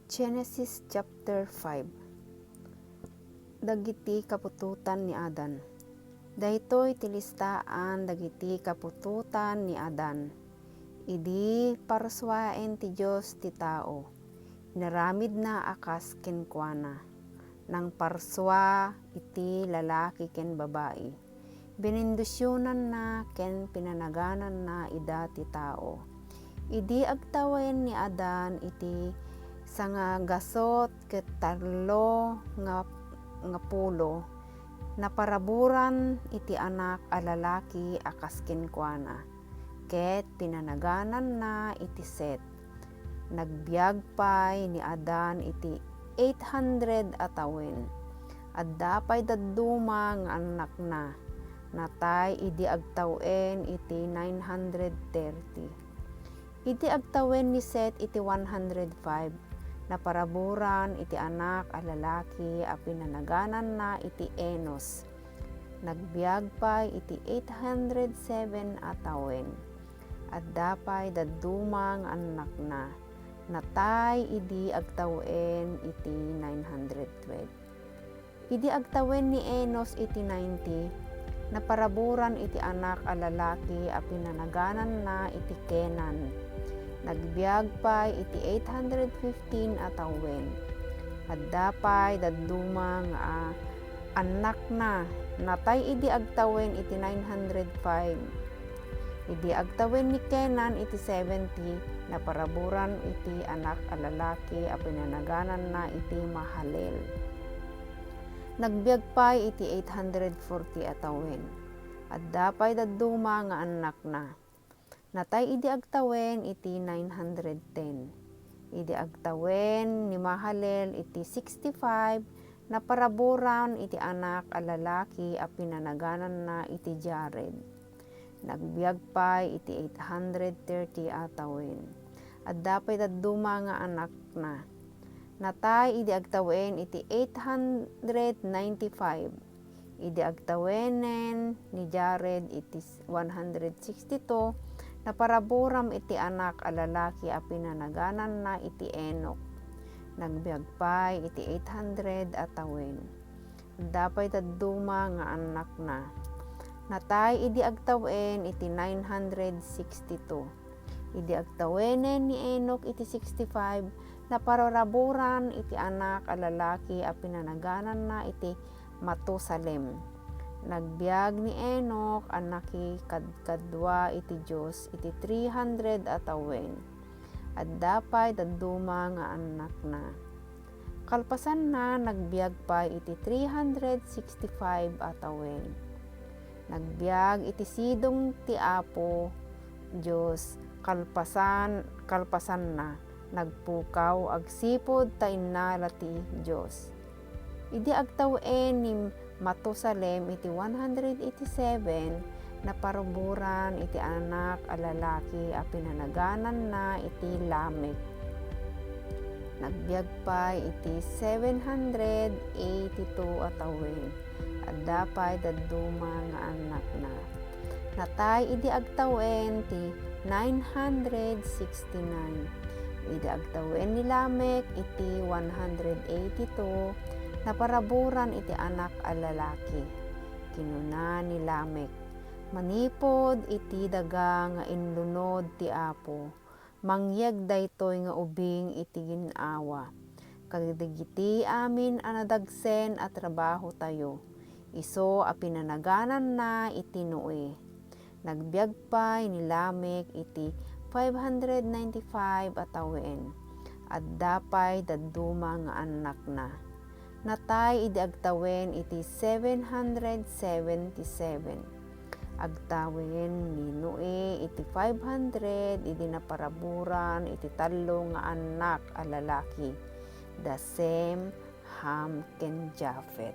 Genesis chapter 5. Dagiti kapututan ni Adan. Daytoy tilistaan dagiti kapututan ni Adan. Idi parsuaen ti Dios ti tao. Inaramid na akas kenkwana. Nang parsua iti lalaki ken babae. Benendisyonan na ken pinanaganan na ida ti tao. Idi agtawen ni Adan iti sanga gasot ket tarlo nga pulo na paraburan iti anak a lalaki akas kenkwana. Ket pinanaganan na iti Set. Nagbiag pay ni Adan iti 800 a tawen. Addapay dadduma nga anak na. Natay idi agtawen iti 930. Iti agtawen ni Set iti 105 na paraburan iti anak a lalaki a pinanaganan na iti Enos. Nagbiag pay iti 807 a tawen. Addapay dadduma nga anak na. Natay idi agtawen iti 912. Idi agtawen ni Enos iti 90 na paraburan iti anak a lalaki a pinanaganan na iti Kenan. Nagbiag pay iti 815 a tawen. Addapay dadduma nga anak na. Natay idi agtawen iti 905. Idi agtawen ni Kenan iti 70 na paraburan iti anak a lalaki a pinanaganan na iti Mahalel. Nagbiag pay iti 840 a tawen. Addapay dadduma nga anak na. Natay idi agtawen iti 910. Idi agtawen ni Mahalel iti 65 na paraburan iti anak a lalaki a pinanaganan na iti Jared. Nagbiag pay iti 830 a tawen. Addapay dadduma nga anak na. Natay idi agtawen iti 895. Idi agtawenen ni Jared iti 162 na paraburam iti anak a lalaki a pinanaganan na iti Enok. Nagbiag pay iti 800 a tawen. Dapay dadduma nga anak na. Natay idi agtawen iti 962. Idi agtawenen ni Enok iti 65 na paraburan iti anak a lalaki a pinanaganan na iti Matusalem. Nagbiag ni Enok anaki kadwa iti Dios iti 300 a tawen. Addapay dadduma nga anak na. Kalpasan na nagbiag pay iti 365 a tawen. Nagbiag iti sidong ti Apo Dios kalpasan na. Nagpukaw agsipod tainala ti Dios. Idi agtawen ni Matusalem iti 187 na paraburan iti anak a lalaki a pinanaganan na iti Lamek. Nagbiag pay iti 782 a tawen. Addapay dadduma nga anak na. Natay idi agtawen ti 969. Idi agtawen ni Lamek iti 182 na paraburan iti anak a lalaki. Kinuna ni Lamek, manipod iti daga nga inlunod ti Apo, mangyeg daytoy nga ubing iti ginawa. Kagdigiti amin a nadagsen at trabaho tayo, iso a pinanaganan na iti Noe. Nagbiag pay ni Lamek iti 595 a tawen. Addapay dadduma nga anak na. Natay idi agtawen iti 777. Agtawen ni Noe iti 500 idi naparaburan iti tallo nga anak a lalaki. The same Ham ken Japhet.